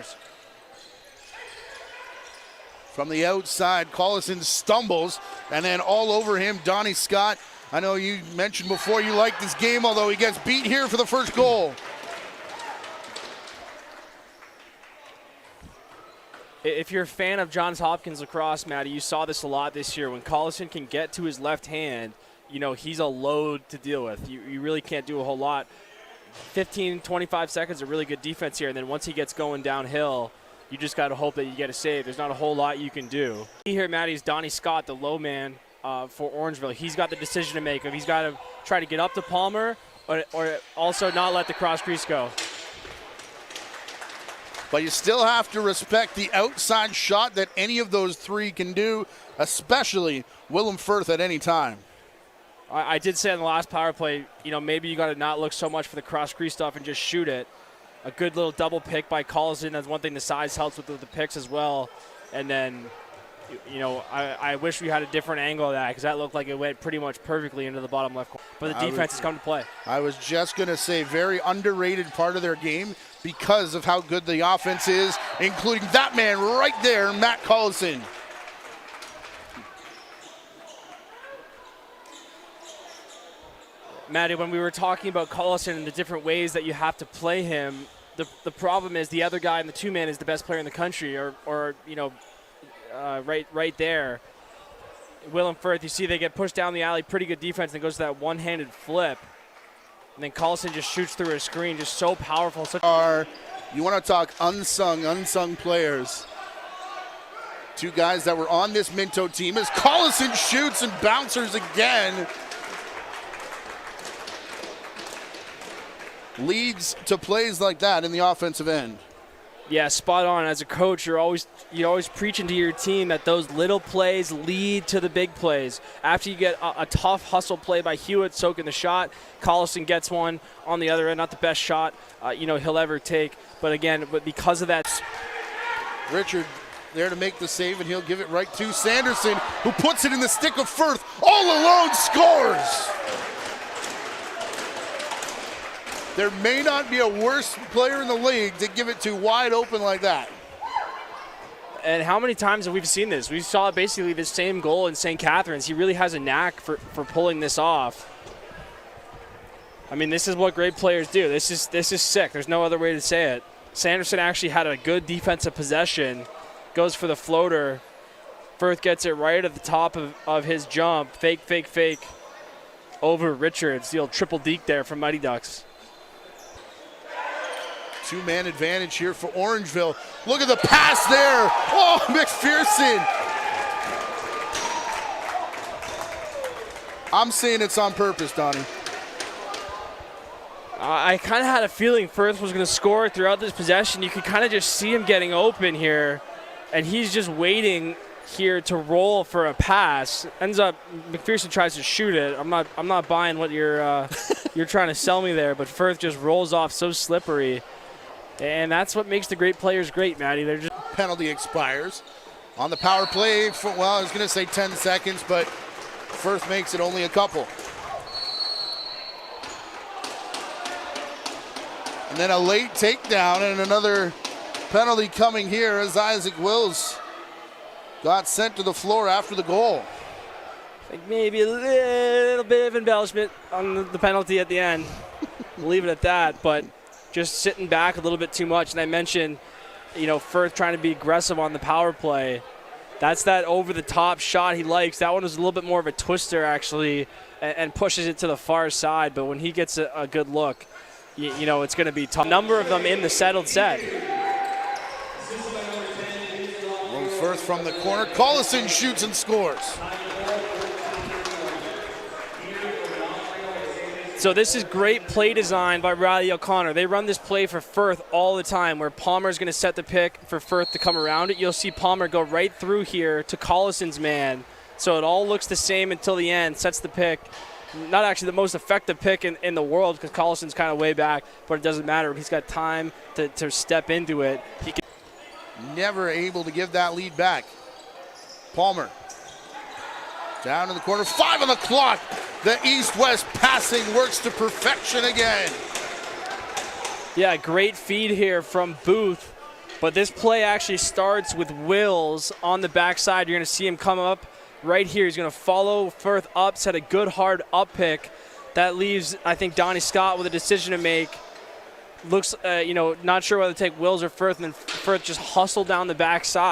players. From the outside, Collison stumbles, and then all over him, Donnie Scott. I know you mentioned before you like this game, although he gets beat here for the first goal. If you're a fan of Johns Hopkins lacrosse, Matty, you saw this a lot this year. When Collison can get to his left hand, you know, he's a load to deal with. You really can't do a whole lot. 15, 25 seconds of really good defense here, and then once he gets going downhill, you just got to hope that you get a save. There's not a whole lot you can do. Here, Matty, is Donnie Scott, the low man for Orangeville. He's got the decision to make. If he's got to try to get up to Palmer or also not let the cross crease go. But you still have to respect the outside shot that any of those three can do, especially Willem Firth at any time. I did say in the last power play, you know, maybe you got to not look so much for the cross crease stuff and just shoot it. A good little double pick by Collison. That's one thing the size helps with the picks as well. And then, you know, I wish we had a different angle of that because that looked like it went pretty much perfectly into the bottom left corner. But the defense has come to play. I was just going to say very underrated part of their game because of how good the offense is, including that man right there, Matt Collison. Matty, when we were talking about Collison and the different ways that you have to play him, the problem is the other guy in the two-man is the best player in the country, or you know, right there. Willem Firth, you see they get pushed down the alley, pretty good defense, and goes to that one-handed flip. And then Collison just shoots through a screen, just so powerful. You want to talk unsung players. Two guys that were on this Minto team as Collison shoots and bouncers again. Leads to plays like that in the offensive end. Yeah, spot on. As a coach, you're always preaching to your team that those little plays lead to the big plays. After you get a tough hustle play by Hewitt soaking the shot, Collison gets one on the other end, not the best shot you know he'll ever take. But again, because of that, Richard there to make the save, and he'll give it right to Sanderson, who puts it in the stick of Firth, all alone, scores. There may not be a worse player in the league to give it to wide open like that. And how many times have we seen this? We saw basically the same goal in St. Catharines. He really has a knack for pulling this off. I mean, this is what great players do. This is sick. There's no other way to say it. Sanderson actually had a good defensive possession. Goes for the floater. Firth gets it right at the top of his jump. Fake, fake, fake. Over Richards. The old triple deke there from Mighty Ducks. Two-man advantage here for Orangeville. Look at the pass there. Oh, McPherson. I'm saying it's on purpose, Donnie. I kind of had a feeling Firth was going to score throughout this possession. You could kind of just see him getting open here, and he's just waiting here to roll for a pass. Ends up McPherson tries to shoot it. I'm not buying what you're trying to sell me there, but Firth just rolls off so slippery. And that's what makes the great players great, Matty. They're just penalty expires on the power play for, well, I was going to say 10 seconds, but Firth makes it only a couple. And then a late takedown and another penalty coming here as Isaac Wills got sent to the floor after the goal. Like maybe a little bit of embellishment on the penalty at the end. We'll leave it at that, but just sitting back a little bit too much. And I mentioned, you know, Firth trying to be aggressive on the power play. That's that over-the-top shot he likes. That one was a little bit more of a twister, actually, and pushes it to the far side. But when he gets a good look, you know, it's going to be tough. Number of them in the settled set. Firth from the corner. Collison shoots and scores. So this is great play design by Riley O'Connor. They run this play for Firth all the time where Palmer's going to set the pick for Firth to come around it. You'll see Palmer go right through here to Collison's man. So it all looks the same until the end, sets the pick. Not actually the most effective pick in the world because Collison's kind of way back, but it doesn't matter. He's got time to step into it. He can never able to give that lead back. Palmer down in the corner, 5 on the clock. The east-west passing works to perfection again. Yeah, great feed here from Booth. But this play actually starts with Wills on the backside. You're going to see him come up right here. He's going to follow Firth up, set a good hard up pick. That leaves, I think, Donnie Scott with a decision to make. Looks, not sure whether to take Wills or Firth, and then Firth just hustled down the backside.